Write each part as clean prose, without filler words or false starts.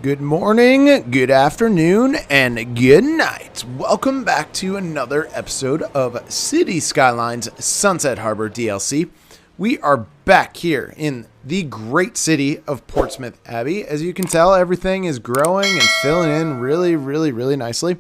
Good morning, good afternoon, and good night. Welcome back to another episode of City Skylines Sunset Harbor DLC. We are back here in the great city of Portsmith Abby. As you can tell, everything is growing and filling in really nicely.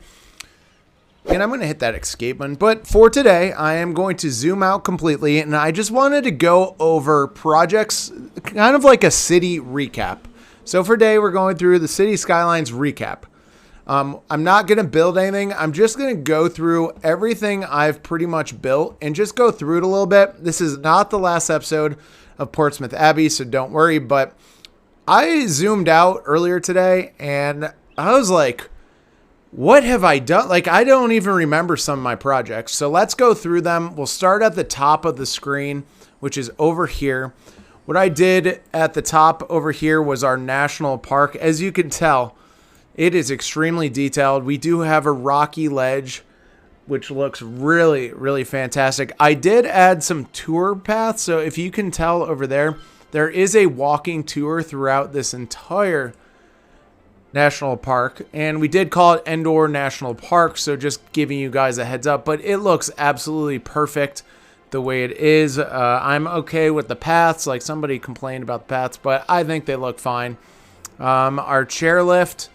And I'm going to hit that escape button. But for today, I am going to zoom out completely, and I just wanted to go over projects, kind of like a city recap. So for today, we're going through the City Skylines recap. I'm not going to build anything. I'm just going to go through everything I've pretty much built and just go through it a little bit. This is not the last episode of Portsmouth Abby, so don't worry. But I zoomed out earlier today, and I was like, what have I done? Like, I don't even remember some of my projects. So let's go through them. We'll start at the top of the screen, which is over here. What I did at the top over here was our national park. As you can tell, it is extremely detailed. We do have a rocky ledge, which looks really fantastic. I did add some tour paths. So if you can tell over there, there is a walking tour throughout this entire national park. And we did call it Endor National Park. So just giving you guys a heads up, but it looks absolutely perfect the way it is. I'm okay with the paths. Like, somebody complained about the paths, but I think they look fine. Our chairlift,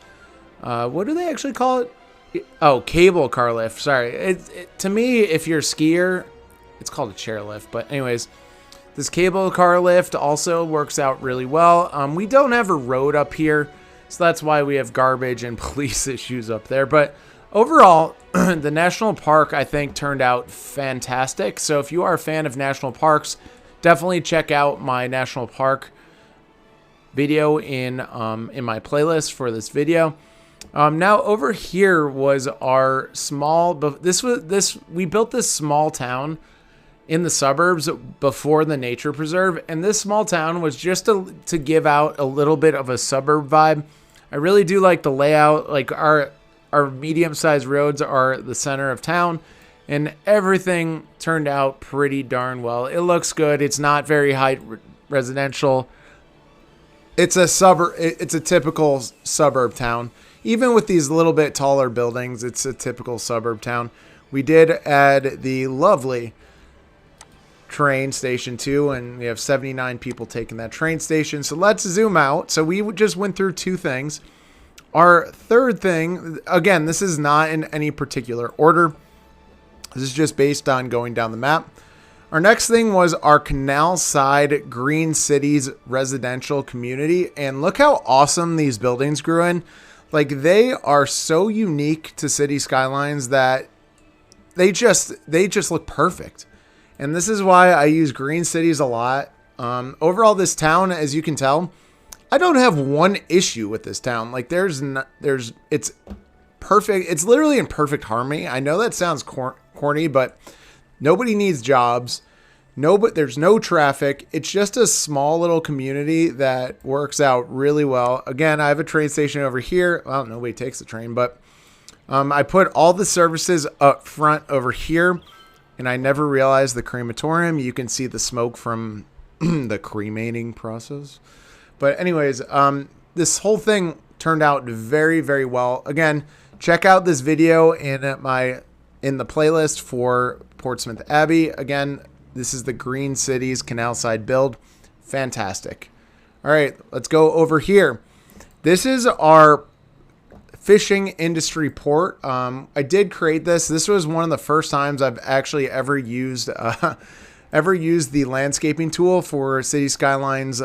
what do they actually call it? Oh, cable car lift. Sorry. To me, if you're a skier, it's called a chairlift. But anyways, this cable car lift also works out really well. We don't have a road up here, so that's why we have garbage and police issues up there. But overall, the national park, I think, turned out fantastic. So if you are a fan of national parks, definitely check out my national park video in my playlist for this video. Now over here was our small. We built this small town in the suburbs before the nature preserve, and this small town was just to give out a little bit of a suburb vibe. I really do like the layout. Like, our medium-sized roads are the center of town, and everything turned out pretty darn well. It looks good. It's not very high residential. It's a suburb. It's a typical suburb town. Even with these little bit taller buildings, it's a typical suburb town. We did add the lovely train station too, and we have 79 people taking that train station. So let's zoom out. So we just went through two things. Our third thing, again, this is not in any particular order. This is just based on going down the map. Our next thing was our Canalside Green Cities residential community. And look how awesome these buildings grew in. Like, they are so unique to City Skylines that they just look perfect. And this is why I use green cities a lot. Overall, this town, as you can tell, I don't have one issue with this town. Like, it's perfect. It's literally in perfect harmony. I know that sounds corny, but nobody needs jobs. There's no traffic. It's just a small little community that works out really well. Again, I have a train station over here. Well, nobody takes the train, but I put all the services up front over here, and I never realized the crematorium. You can see the smoke from the cremating process. But anyways, this whole thing turned out very well. Again, check out this video in the playlist for Portsmouth Abby. Again, this is the Green Cities Canalside build. Fantastic. All right, let's go over here. This is our fishing industry port. I did create this. This was one of the first times I've actually ever used the landscaping tool for City Skylines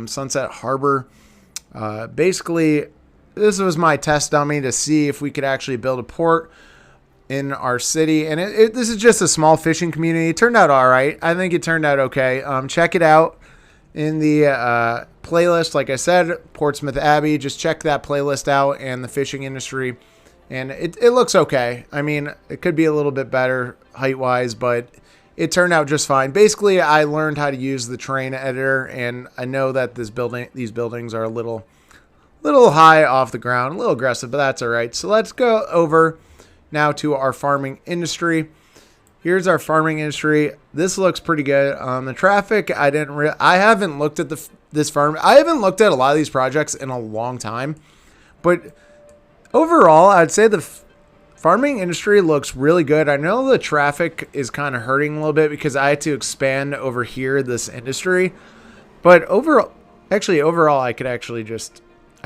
Sunset Harbor. Basically, this was my test dummy to see if we could actually build a port in our city. And this is just a small fishing community. It turned out all right. I think it turned out okay. Check it out in the playlist. Like I said, Portsmouth Abby. Just check that playlist out and the fishing industry. And it looks okay. I mean, it could be a little bit better height-wise, but it turned out just fine. Basically, I learned how to use the terrain editor, and I know that these buildings are a little high off the ground, a little aggressive, but that's all right. So let's go over now to our farming industry. Here's our farming industry. This looks pretty good. The traffic, I haven't looked at this farm. I haven't looked at a lot of these projects in a long time, But overall, I'd say the farming industry looks really good. I know the traffic is kind of hurting a little bit because I had to expand over here this industry. But overall, I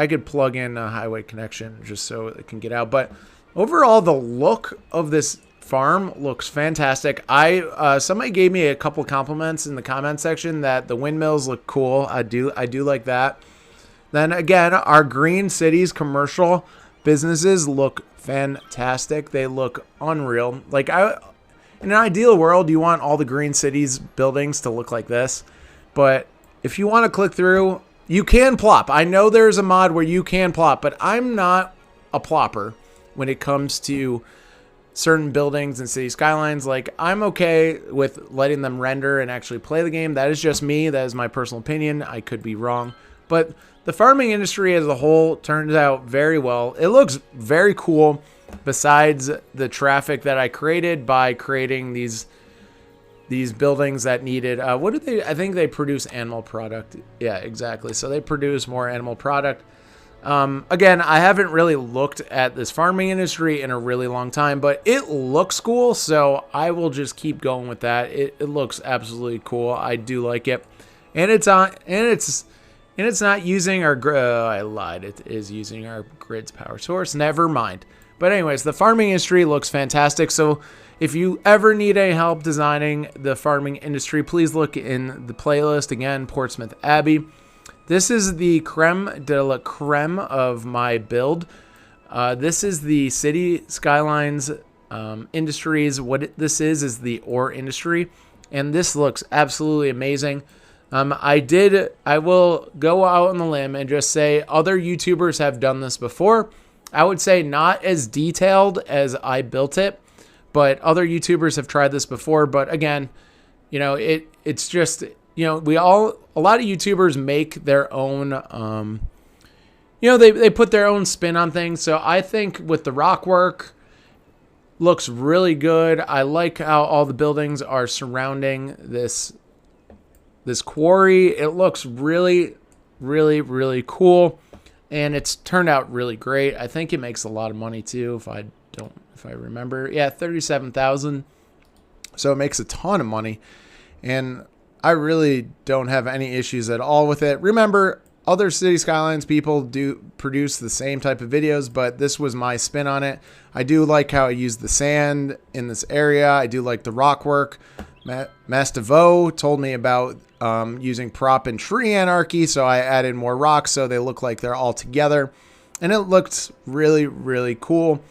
could plug in a highway connection just so it can get out. But overall, the look of this farm looks fantastic. Somebody gave me a couple compliments in the comment section that the windmills look cool. I do like that. Then again, our green cities commercial businesses look fantastic. They look unreal. Like in an ideal world, you want all the green cities buildings to look like this. But if you want to click through, you can plop. I know there's a mod where you can plop, but I'm not a plopper when it comes to certain buildings and city skylines. Like, I'm okay with letting them render and actually play the game. That is just me. That is my personal opinion. I could be wrong. But the farming industry as a whole turns out very well. It looks very cool besides the traffic that I created by creating these buildings that needed, what did they, I think they produce animal product. Yeah, exactly. So they produce more animal product. Again, I haven't really looked at this farming industry in a really long time, but it looks cool. So I will just keep going with that. It looks absolutely cool. I do like it. And it's not using our, I lied. It is using our grid's power source. Never mind. But anyways, the farming industry looks fantastic. So if you ever need any help designing the farming industry, please look in the playlist. Again, Portsmith Abby. This is the creme de la creme of my build. This is the City Skylines Industries. What this is the ore industry. And this looks absolutely amazing. I will go out on the limb and just say other YouTubers have done this before. I would say not as detailed as I built it, but other YouTubers have tried this before. But again, you know, it's just, you know, a lot of YouTubers make their own, you know, they put their own spin on things. So I think with the rock work, looks really good. I like how all the buildings are surrounding this quarry. It looks really, really, really cool. And it's turned out really great. I think it makes a lot of money too, if I remember. Yeah, 37,000. So it makes a ton of money. And I really don't have any issues at all with it. Remember, other City Skylines people do produce the same type of videos, but this was my spin on it. I do like how I used the sand in this area. I do like the rock work. Mastivo told me about using prop and tree anarchy, so I added more rocks so they look like they're all together, and it looked really, really cool.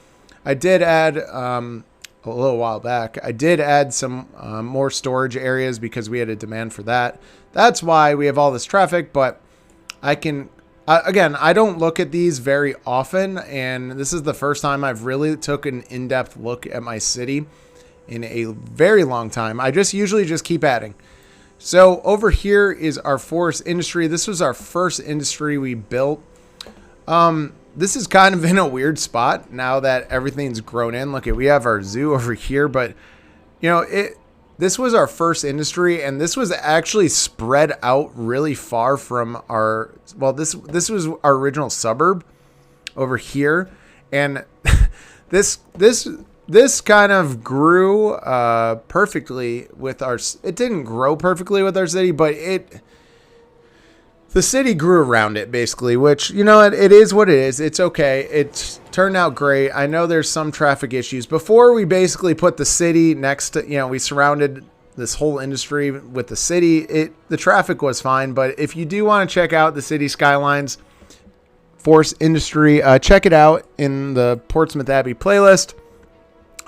I did add a little while back, I did add some more storage areas because we had a demand for that. That's why we have all this traffic. But I can again, I don't look at these very often, and this is the first time I've really took an in-depth look at my city in a very long time. I usually just keep adding. So over here is our forest industry. This was our first industry we built. This is kind of in a weird spot now that everything's grown in. Look, we have our zoo over here, but you know, this was our first industry, and this was actually spread out really far from our, well, this was our original suburb over here, and this kind of grew perfectly with our, it didn't grow perfectly with our city, but the city grew around it basically, which, you know, it is what it is. It's okay. It turned out great. I know there's some traffic issues. Before we basically put the city next to, you know, we surrounded this whole industry with the city, the traffic was fine. But if you do want to check out the City Skylines Forest Industry, check it out in the Portsmouth Abby playlist.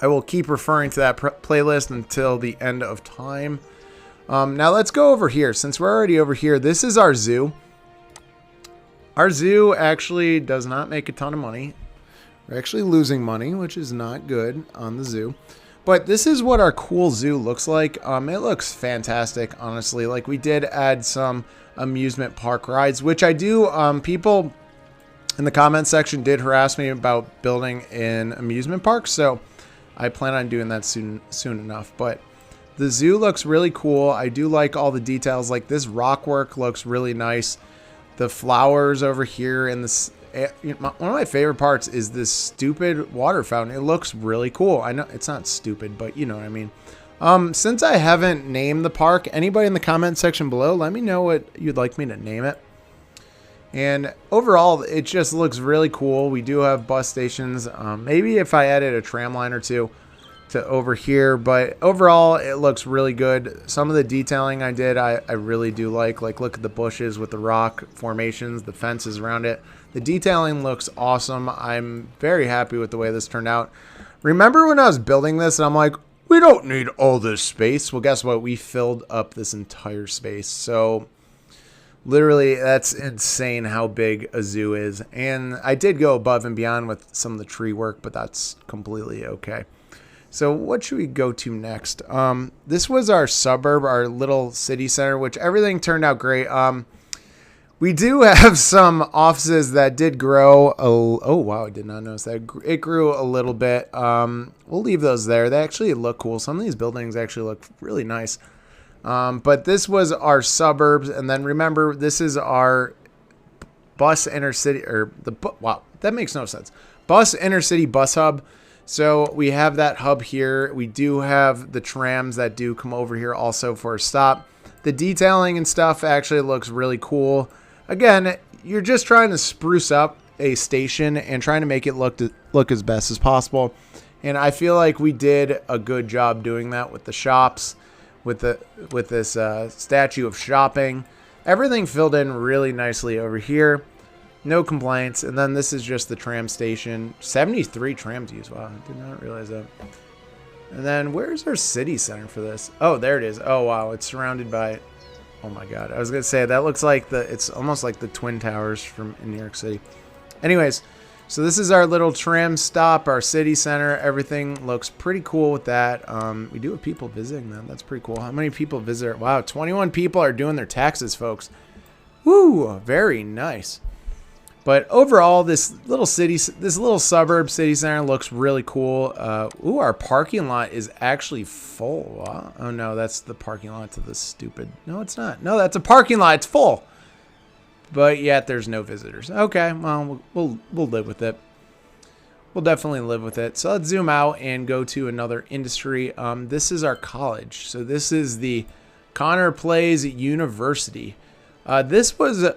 I will keep referring to that playlist until the end of time. Now let's go over here. Since we're already over here, this is our zoo. Our zoo actually does not make a ton of money. We're actually losing money, which is not good on the zoo. But this is what our cool zoo looks like. It looks fantastic, honestly. Like, we did add some amusement park rides, which I do. People in the comment section did harass me about building an amusement park, so I plan on doing that soon enough. But the zoo looks really cool. I do like all the details. Like, this rock work looks really nice. The flowers over here in this one of my favorite parts is this stupid water fountain. It looks really cool. I know it's not stupid, but you know what I mean. Since I haven't named the park, anybody in the comment section below, let me know what you'd like me to name it. And overall, it just looks really cool. We do have bus stations. Maybe if I added a tram line or two to over here, but overall, it looks really good. Some of the detailing I did, I really do like. Like, look at the bushes with the rock formations, the fences around it. The detailing looks awesome. I'm very happy with the way this turned out. Remember when I was building this and I'm like, we don't need all this space. Well, guess what? We filled up this entire space. So literally, that's insane how big a zoo is. And I did go above and beyond with some of the tree work, but that's completely okay. So what should we go to next? This was our suburb, our little city center, which everything turned out great. We do have some offices that did grow. Oh, wow, I did not notice that. It grew a little bit. We'll leave those there. They actually look cool. Some of these buildings actually look really nice. But this was our suburbs. And then remember, this is our bus intercity, or wow, that makes no sense. Bus intercity bus hub. So we have that hub here. We do have the trams that do come over here also for a stop. The detailing and stuff actually looks really cool. Again, you're just trying to spruce up a station and trying to make it look as best as possible. And I feel like we did a good job doing that with the shops, with this statue of shopping. Everything filled in really nicely over here. No complaints. And then this is just the tram station. 73 trams used. Wow, I did not realize that. And then where's our city center for this? Oh, there it is. Oh, wow. It's surrounded by... Oh, my God. I was going to say, that looks like it's almost like the Twin Towers from in New York City. Anyways, so this is our little tram stop, our city center. Everything looks pretty cool with that. We do have people visiting them. That's pretty cool. How many people visit? Wow, 21 people are doing their taxes, folks. Woo, very nice. But overall, this little suburb city center looks really cool. Ooh, our parking lot is actually full. Wow. Oh no, that's the parking lot to the stupid. No, it's not. No, that's a parking lot. It's full. But yet there's no visitors. Okay, well, we'll live with it. We'll definitely live with it. So let's zoom out and go to another industry. This is our college. So this is the Connor Plays University. This was a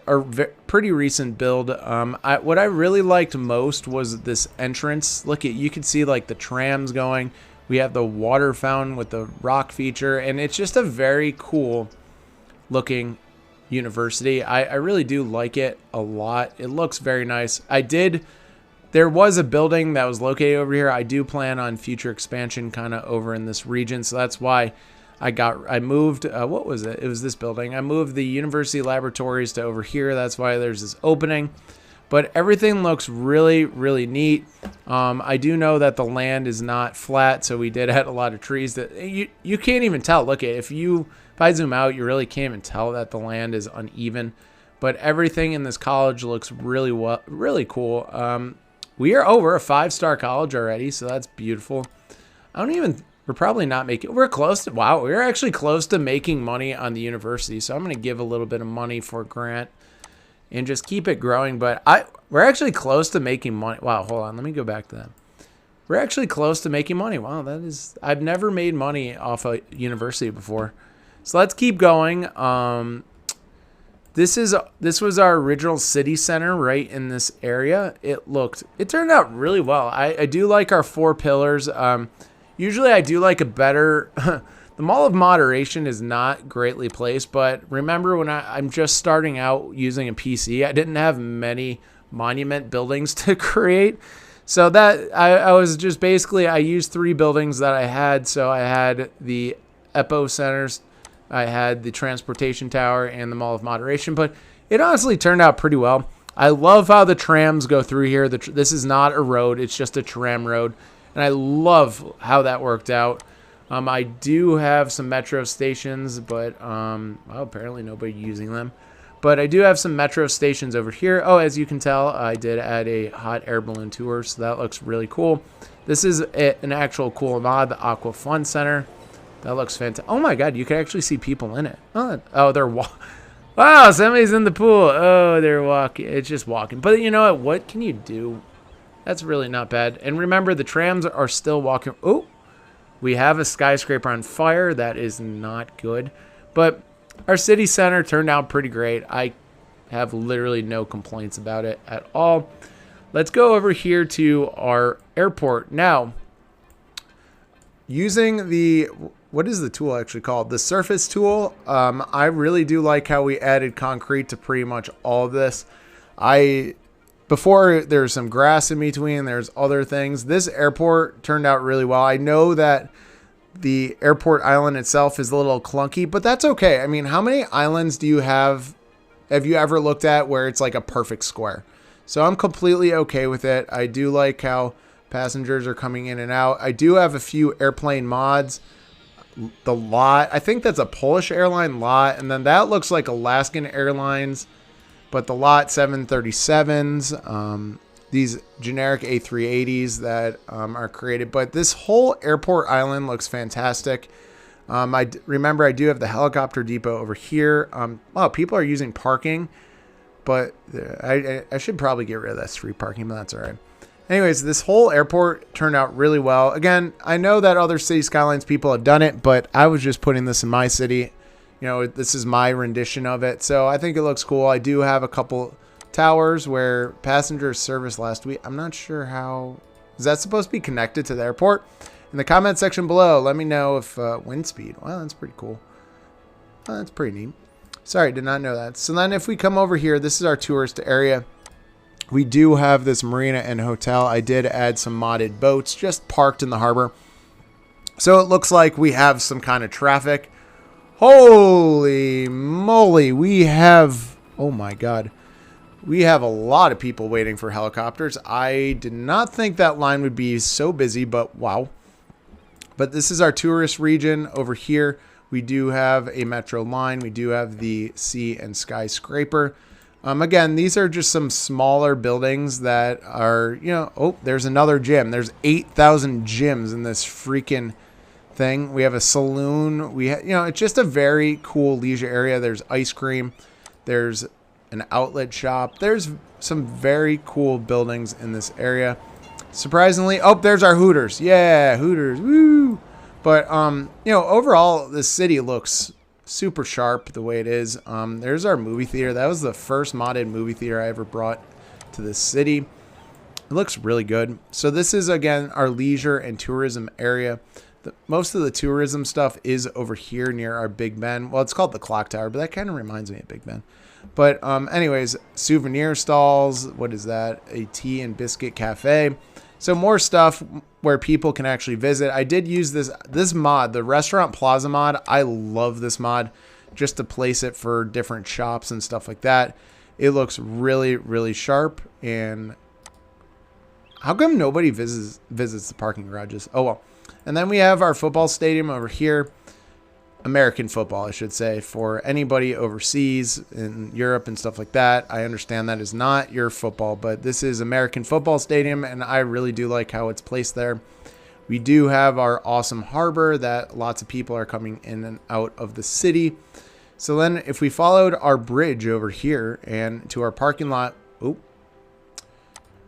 pretty recent build. What I really liked most was this entrance. Look at, you can see like the trams going. We have the water fountain with the rock feature, and it's just a very cool looking university. I really do like it a lot. It looks very nice. There was a building that was located over here. I do plan on future expansion kind of over in this region, so that's why I moved, what was it? It was this building. I moved the university laboratories to over here. That's why there's this opening. But everything looks really, really neat. I do know that the land is not flat, so we did add a lot of trees that you can't even tell. Look, if I zoom out, you really can't even tell that the land is uneven. But everything in this college looks really cool. We are over a 5-star college already, so that's beautiful. We're probably not making, we're close to, wow, we're actually close to making money on the university. So I'm going to give a little bit of money for a grant and just keep it growing. But we're actually close to making money. Wow, hold on. Let me go back to that. We're actually close to making money. Wow, I've never made money off a university before. So let's keep going. This was our original city center right in this area. It turned out really well. I do like our 4 pillars. Usually I do like a better, the Mall of Moderation is not greatly placed, but remember when I'm just starting out using a PC, I didn't have many monument buildings to create. So that I was just basically, I used 3 buildings that I had. So I had the Epo Centers, I had the Transportation Tower, and the Mall of Moderation, but it honestly turned out pretty well. I love how the trams go through here. This is not a road, it's just a tram road. And I love how that worked out. I do have some metro stations, but well, apparently nobody using them. But I do have some metro stations over here. Oh, as you can tell, I did add a hot air balloon tour, so that looks really cool. This is an actual cool mod, the Aqua Fun Center. That looks fantastic. Oh my God, you can actually see people in it. Oh, Wow, somebody's in the pool. Oh, they're walking. It's just walking. But you know what? What can you do? That's really not bad. And remember, the trams are still walking. Oh, we have a skyscraper on fire. That is not good. But our city center turned out pretty great. I have literally no complaints about it at all. Let's go over here to our airport. Now, using the, what is the tool actually called? The surface tool. I really do like how we added concrete to pretty much all of this. Before there's some grass in between, there's other things. This airport turned out really well. I know that the airport island itself is a little clunky, but that's okay. I mean, how many islands do you have you ever looked at where it's like a perfect square? So I'm completely okay with it. I do like how passengers are coming in and out. I do have a few airplane mods. The lot, I think that's a Polish airline lot, and then that looks like Alaskan Airlines, but the lot 737s, these generic A380s that are created. But this whole airport island looks fantastic. Remember, I do have the helicopter depot over here. Wow, people are using parking, but I should probably get rid of that street parking, but that's all right. Anyways, this whole airport turned out really well. Again, I know that other City Skylines people have done it, but I was just putting this in my city. You know, this is my rendition of it. So I think it looks cool. I do have a couple towers where passengers service last week. I'm not sure how. Is that supposed to be connected to the airport? In the comment section below, let me know if wind speed. Wow, that's pretty cool. Oh, that's pretty neat. Sorry, did not know that. So then if we come over here, this is our tourist area. We do have this marina and hotel. I did add some modded boats just parked in the harbor. So it looks like we have some kind of traffic. Holy moly. We have, oh my God. We have a lot of people waiting for helicopters. I did not think that line would be so busy, but wow. But this is our tourist region over here. We do have a metro line. We do have the sea and skyscraper. Again, these are just some smaller buildings that are, you know, oh, there's another gym. There's 8,000 gyms in this freaking thing. We have a saloon. You know, it's just a very cool leisure area. There's ice cream. There's an outlet shop. There's some very cool buildings in this area. Surprisingly, oh, there's our Hooters. Yeah, Hooters. Woo! But, you know, overall, this city looks super sharp the way it is. There's our movie theater. That was the first modded movie theater I ever brought to this city. It looks really good. So this is, again, our leisure and tourism area. Most of the tourism stuff is over here near our Big Ben. Well, it's called the Clock Tower, but that kind of reminds me of Big Ben. But anyways, souvenir stalls. What is that? A tea and biscuit cafe. So more stuff where people can actually visit. I did use this mod, the Restaurant Plaza mod. I love this mod just to place it for different shops and stuff like that. It looks really, really sharp. And how come nobody visits the parking garages? Oh, well. And then we have our football stadium over here. American football, I should say, for anybody overseas in Europe and stuff like that. I understand that is not your football, but this is American Football Stadium, and I really do like how it's placed there. We do have our awesome harbor that lots of people are coming in and out of the city. So then if we followed our bridge over here and to our parking lot, oh,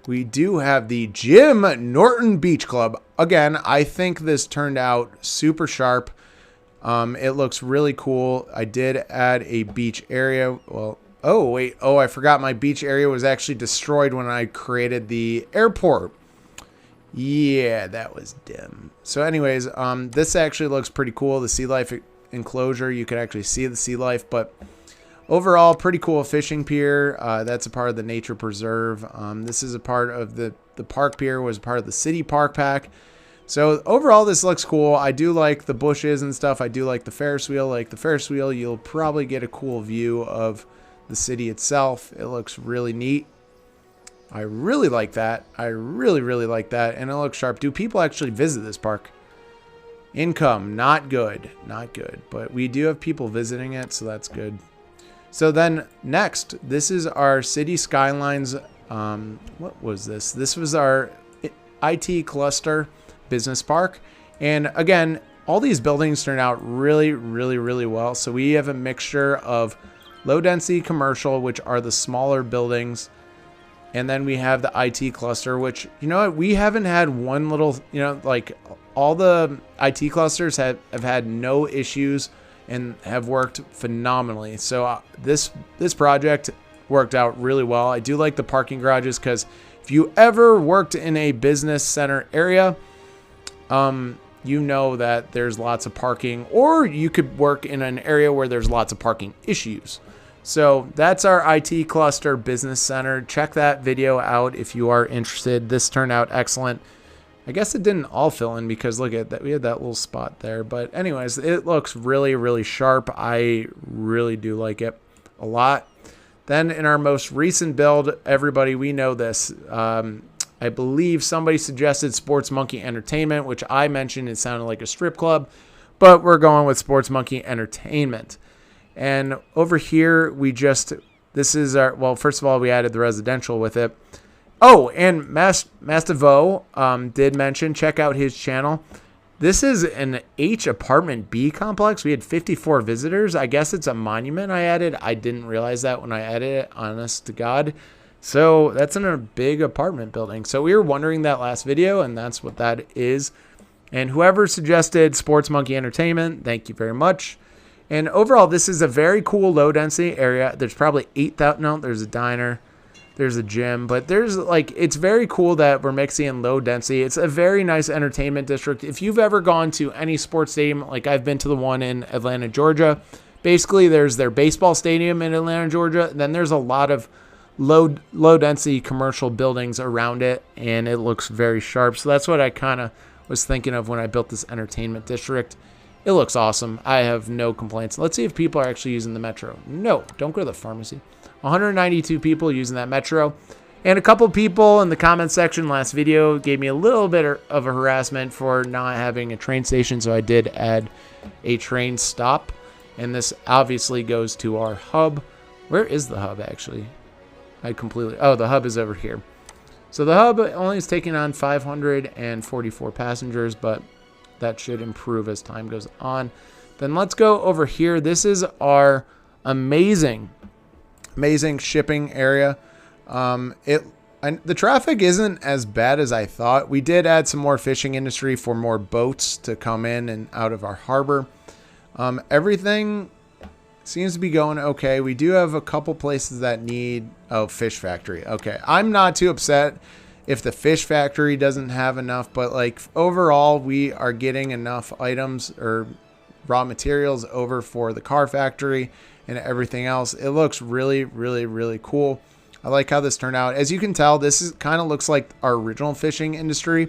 we do have the Gym Norton Beach Club. Again, I think this turned out super sharp. It looks really cool. I did add a beach area. Well, oh, wait. Oh, I forgot my beach area was actually destroyed when I created the airport. Yeah, that was dim. So anyways, this actually looks pretty cool. The sea life enclosure, you can actually see the sea life, but overall, pretty cool fishing pier. That's a part of the nature preserve. This is a part of the park pier was part of the city park pack. So overall, this looks cool. I do like the bushes and stuff. I do like the Ferris wheel. Like the Ferris wheel, you'll probably get a cool view of the city itself. It looks really neat. I really like that. I really, really like that. And it looks sharp. Do people actually visit this park? Income, not good. Not good. But we do have people visiting it, so that's good. So then next, this is our City Skylines. What was this? This was our IT cluster business park. And again, all these buildings turn out really, really, really well. So we have a mixture of low density commercial, which are the smaller buildings. And then we have the IT cluster, which, you know what, we haven't had one little, you know, like all the IT clusters have had no issues and have worked phenomenally. So this project worked out really well. I do like the parking garages because if you ever worked in a business center area, you know that there's lots of parking, or you could work in an area where there's lots of parking issues. So that's our IT cluster business center. Check that video out if you are interested. This turned out excellent. I guess it didn't all fill in because look at that. We had that little spot there. But anyways, it looks really, really sharp. I really do like it a lot. Then in our most recent build, everybody, we know this. I believe somebody suggested Sports Monkey Entertainment, which I mentioned it sounded like a strip club. But we're going with Sports Monkey Entertainment. And over here, this is our, well, first of all, we added the residential with it. Oh, and Mastivo did mention, check out his channel. This is an H apartment B complex. We had 54 visitors. I guess it's a monument I added. I didn't realize that when I added it, honest to God. So that's in a big apartment building. So we were wondering that last video, and that's what that is. And whoever suggested Sports Monkey Entertainment, thank you very much. And overall, this is a very cool low-density area. There's probably 8,000. No, there's a diner. There's a gym. But there's, like, it's very cool that we're mixing in low density. It's a very nice entertainment district. If you've ever gone to any sports stadium, like I've been to the one in Atlanta, Georgia, basically there's their baseball stadium in Atlanta, Georgia. Then there's a lot of low-density commercial buildings around it, and it looks very sharp. So that's what I kind of was thinking of when I built this entertainment district. It looks awesome. I have no complaints. Let's see if people are actually using the metro. No, don't go to the pharmacy. 192 people using that metro. And a couple people in the comment section last video gave me a little bit of a harassment for not having a train station, so I did add a train stop. And this obviously goes to our hub. Where is the hub, actually? Oh, the hub is over here. So the hub only is taking on 544 passengers, but that should improve as time goes on. Then let's go over here. This is our amazing shipping area. The traffic isn't as bad as I thought. We did add some more fishing industry for more boats to come in and out of our harbor. Everything seems to be going okay. We do have a couple places that need fish factory. Okay, I'm not too upset if the fish factory doesn't have enough, but like overall we are getting enough items or raw materials over for the car factory and everything else. It looks really, really, really cool. I like how this turned out. As you can tell, this is kind of looks like our original fishing industry,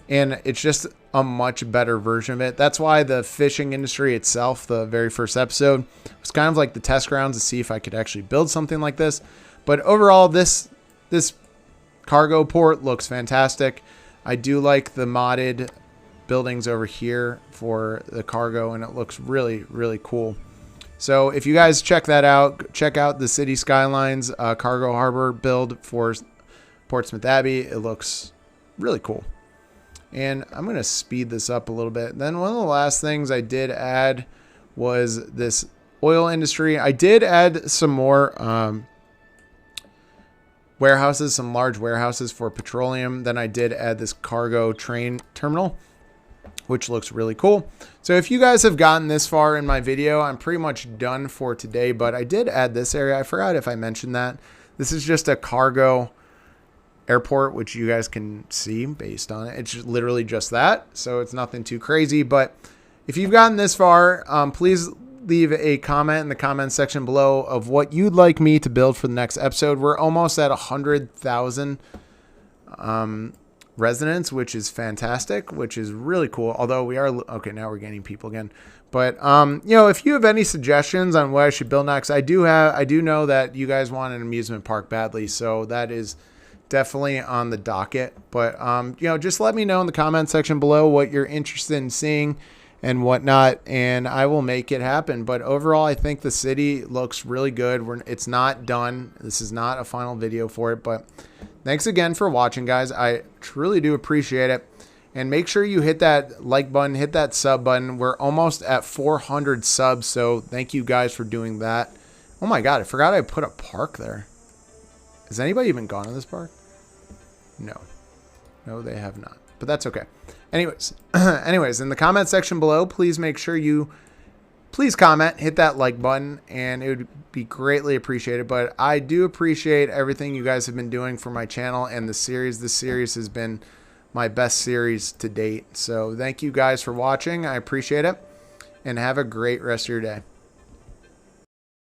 and it's just a much better version of it. That's why the fishing industry itself, the very first episode, was kind of like the test grounds to see if I could actually build something like this. But overall, this cargo port looks fantastic. I do like the modded buildings over here for the cargo, and it looks really, really cool. So if you guys check that out, check out the City Skylines cargo harbor build for Portsmith Abby. It looks really cool. And I'm going to speed this up a little bit. Then one of the last things I did add was this oil industry. I did add some more warehouses, some large warehouses for petroleum. Then I did add this cargo train terminal, which looks really cool. So if you guys have gotten this far in my video, I'm pretty much done for today, but I did add this area. I forgot if I mentioned that. This is just a cargo airport, which you guys can see based on it. It's literally just that, so it's nothing too crazy. But if you've gotten this far, please leave a comment in the comment section below of what you'd like me to build for the next episode. We're almost at 100,000 residents, which is fantastic, which is really cool. Although we are okay now, we're gaining people again. But you know, if you have any suggestions on what I should build next, I do know that you guys want an amusement park badly, so that is definitely on the docket. But you know, just let me know in the comment section below what you're interested in seeing and whatnot, and I will make it happen. But overall, I think the city looks really good. It's not done. This is not a final video for it, but thanks again for watching, guys. I truly do appreciate it. And make sure you hit that like button, hit that sub button. We're almost at 400 subs, so thank you guys for doing that. Oh my god, I forgot I put a park there. Has anybody even gone to this park? No. No, they have not. But that's okay. Anyways, in the comment section below, please make sure you comment, hit that like button, and it would be greatly appreciated. But I do appreciate everything you guys have been doing for my channel and the series. This series has been my best series to date. So thank you guys for watching. I appreciate it. And have a great rest of your day.